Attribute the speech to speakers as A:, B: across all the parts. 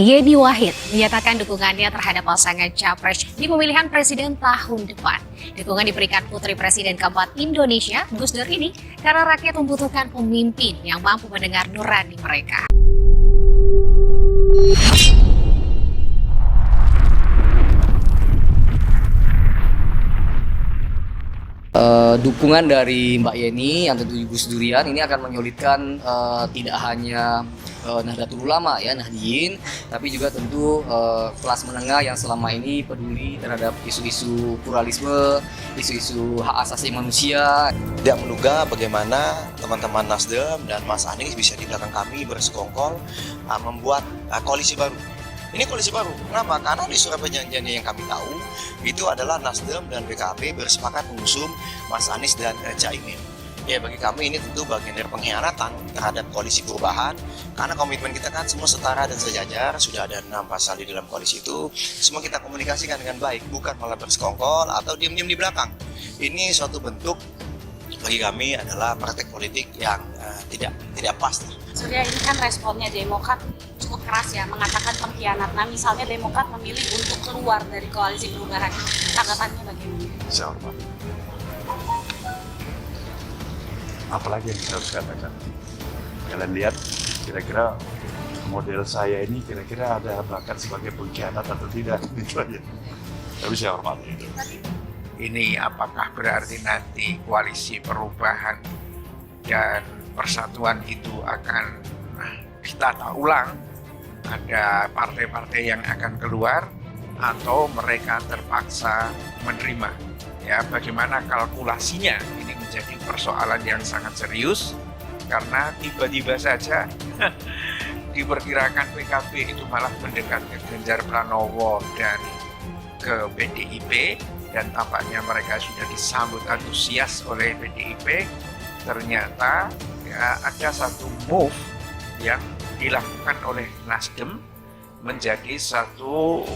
A: Yeni Wahid menyatakan dukungannya terhadap pasangan Capres di pemilihan presiden tahun depan. Dukungan diberikan Putri Presiden keempat Indonesia, Gus Dur ini, karena rakyat membutuhkan pemimpin yang mampu mendengar nurani mereka.
B: Dukungan dari Mbak Yeni yang tentu Gus Durian ini akan menyulitkan tidak hanya Nahdlatul Ulama ya, Nahdliyin, tapi juga tentu kelas menengah yang selama ini peduli terhadap isu-isu pluralisme, isu-isu hak asasi manusia.
C: Tidak menduga bagaimana teman-teman Nasdem dan Mas Anies bisa di belakang kami bersekongkol membuat koalisi baru. Ini koalisi baru. Kenapa? Karena di surat perjanjiannya yang kami tahu itu adalah Nasdem dan PKB bersepakat mengusung Mas Anies dan Caimin. Ya, bagi kami ini tentu bagian dari pengkhianatan terhadap koalisi perubahan, karena komitmen kita kan semua setara dan sejajar. Sudah ada 6 pasal di dalam koalisi itu, semua kita komunikasikan dengan baik, bukan malah bersekongkol atau diam-diam di belakang. Ini suatu bentuk bagi kami adalah praktek politik yang tidak pas.
D: Surya, ini kan responnya Demokrat cukup keras ya, mengatakan pengkhianat. Nah, misalnya Demokrat memilih untuk keluar dari koalisi perubahan, tanggapannya bagaimana?
E: Saya hormat. Apalagi yang saya harus katakan? Kalian lihat, kira-kira model saya ini kira-kira ada bakat sebagai pengkhianat atau tidak? Itu aja. Tapi saya hormati itu.
F: Ini apakah berarti nanti koalisi perubahan dan persatuan itu akan ditata ulang? Ada partai-partai yang akan keluar atau mereka terpaksa menerima? Ya, bagaimana kalkulasinya? Ini menjadi persoalan yang sangat serius karena tiba-tiba saja diperkirakan PKB itu malah mendekat ke Ganjar Pranowo dan ke PDIP, dan tampaknya mereka sudah disambut antusias oleh PDIP. Ternyata ya, ada satu move yang dilakukan oleh Nasdem menjadi satu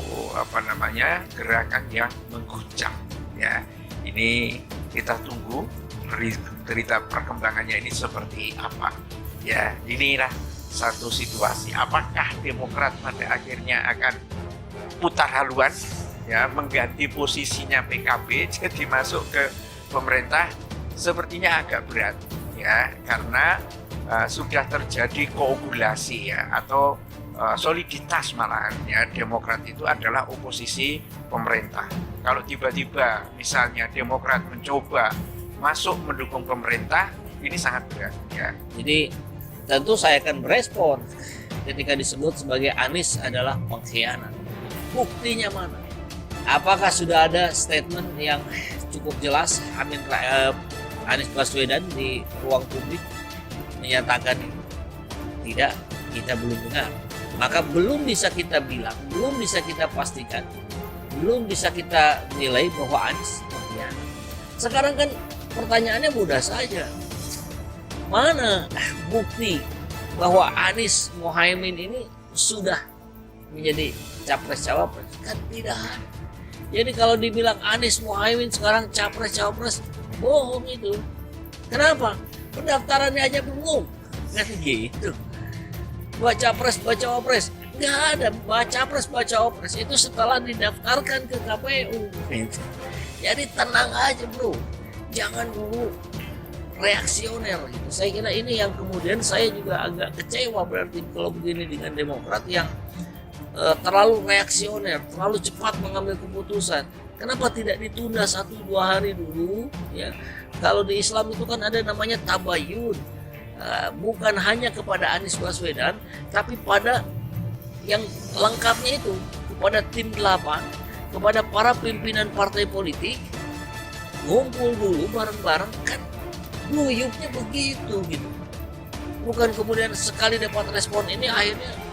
F: gerakan yang mengguncang ya. Ini kita tunggu berita perkembangannya ini seperti apa ya. Inilah satu situasi, apakah Demokrat pada akhirnya akan putar haluan ya, mengganti posisinya PKB jadi masuk ke pemerintah. Sepertinya agak berat ya, karena sudah terjadi koagulasi ya, atau soliditas malahan ya. Demokrat itu adalah oposisi pemerintah. Kalau tiba-tiba misalnya Demokrat mencoba masuk mendukung pemerintah, ini sangat berat ya.
G: Jadi tentu saya akan berespon ketika disebut sebagai Anies adalah pengkhianat. Buktinya mana? Apakah sudah ada statement yang cukup jelas Anies Baswedan di ruang publik menyatakan tidak? Kita belum dengar. Maka belum bisa kita bilang, belum bisa kita pastikan, belum bisa kita nilai bahwa Anies pengkhianat. Sekarang kan pertanyaannya mudah saja. Mana bukti bahwa Anies Mohaimin ini sudah menjadi capres-cawapres? Kan tidak ada. Jadi kalau dibilang Anies Mohaimin sekarang capres-cawapres, bohong itu. Kenapa? Pendaftarannya aja belum. Kan gitu. Baca pres, baca wapres. Nggak ada baca pres, baca wapres. Itu setelah didaftarkan ke KPU. Gitu. Jadi tenang aja bro. Jangan dulu reaksioner. Gitu. Saya kira ini yang kemudian saya juga agak kecewa berarti kalau begini dengan Demokrat yang terlalu reaksioner, terlalu cepat mengambil keputusan. Kenapa tidak ditunda 1-2 hari dulu? Ya, kalau di Islam itu kan ada namanya tabayun, bukan hanya kepada Anies Baswedan, tapi pada yang lengkapnya itu, kepada tim 8, kepada para pimpinan partai politik, ngumpul dulu bareng-bareng, kan guyupnya begitu gitu. Bukan kemudian sekali dapat respon ini akhirnya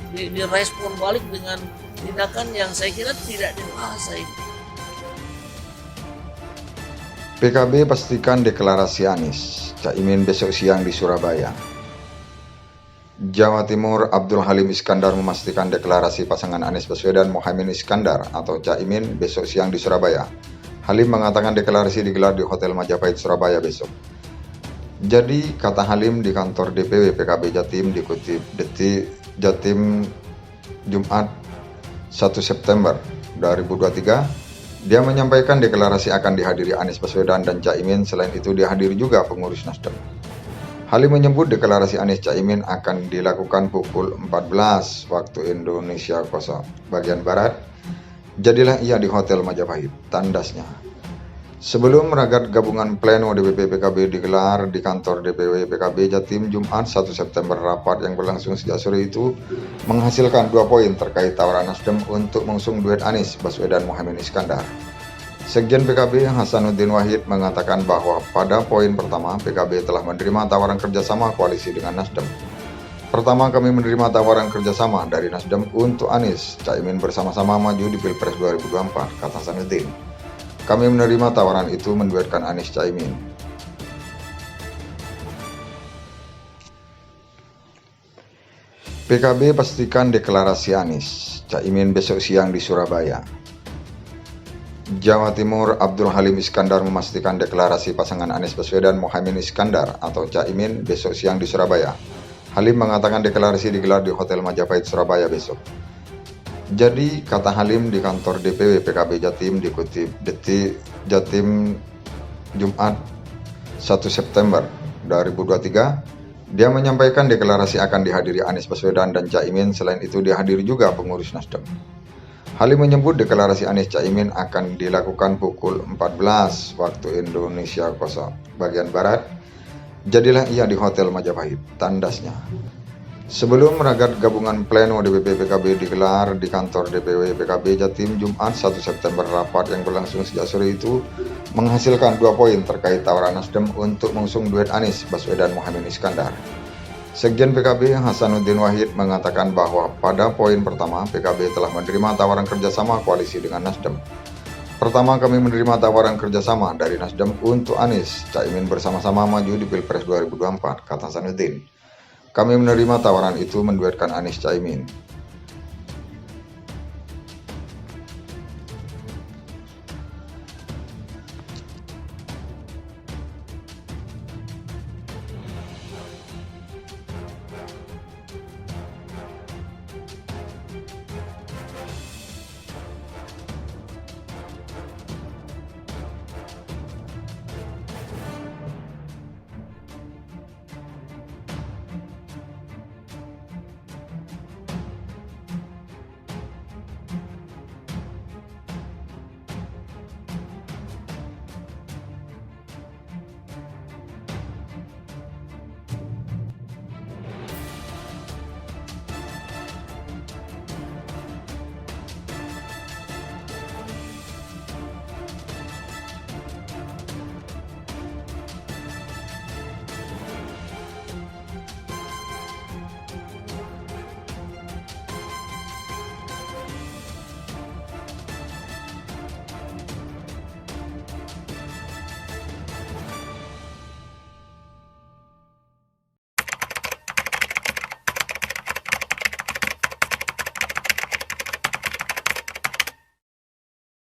G: direspon balik dengan tindakan yang saya kira tidak dewasa ini.
H: PKB pastikan deklarasi Anies, Caimin besok siang di Surabaya. Jawa Timur, Abdul Halim Iskandar memastikan deklarasi pasangan Anies Baswedan Mohaimin Iskandar atau Caimin besok siang di Surabaya. Halim mengatakan deklarasi digelar di Hotel Majapahit Surabaya besok. Jadi, kata Halim di kantor DPW PKB Jatim, dikutip Jatim Jumat 1 September 2023, dia menyampaikan deklarasi akan dihadiri Anies Baswedan dan Caimin. Selain itu dihadiri juga pengurus Nasdem. Halim menyebut deklarasi Anies Caimin akan dilakukan pukul 14 waktu Indonesia bagian Barat. Jadilah ia di Hotel Majapahit, tandasnya. Sebelum ragat gabungan pleno DPP PKB digelar di kantor DPW PKB Jatim Jumat 1 September, rapat yang berlangsung sejak sore itu menghasilkan 2 poin terkait tawaran Nasdem untuk mengusung duet Anies Baswedan Mohaimin Iskandar. Sekjen PKB Hasanuddin Wahid mengatakan bahwa pada poin pertama PKB telah menerima tawaran kerjasama koalisi dengan Nasdem. Pertama, kami menerima tawaran kerjasama dari Nasdem untuk Anies Caimin bersama-sama maju di Pilpres 2024, kata Hasanuddin. Kami menerima tawaran itu menduetkan Anies Caimin. PKB pastikan deklarasi Anies Caimin besok siang di Surabaya. Jawa Timur, Abdul Halim Iskandar memastikan deklarasi pasangan Anies Baswedan Mohaimin Iskandar atau Caimin besok siang di Surabaya. Halim mengatakan deklarasi digelar di Hotel Majapahit Surabaya besok. Jadi, kata Halim di kantor DPW PKB Jatim, dikutip Detik Jatim Jumat 1 September 2023, dia menyampaikan deklarasi akan dihadiri Anies Baswedan dan Caimin. Selain itu dihadiri juga pengurus Nasdem. Halim menyebut deklarasi Anies Caimin akan dilakukan pukul 14 waktu Indonesia bagian Barat. Jadilah ia di Hotel Majapahit, tandasnya. Sebelum ragat gabungan pleno DPP PKB digelar di kantor DPW PKB Jatim Jumat 1 September, rapat yang berlangsung sejak sore itu menghasilkan 2 poin terkait tawaran Nasdem untuk mengusung duet Anies Baswedan Mohaimin Iskandar. Sekjen PKB Hasanuddin Wahid mengatakan bahwa pada poin pertama PKB telah menerima tawaran kerjasama koalisi dengan Nasdem. Pertama, kami menerima tawaran kerjasama dari Nasdem untuk Anies Caimin bersama-sama maju di Pilpres 2024, kata Hasanuddin. Kami menerima tawaran itu menduetkan Anies Caimin.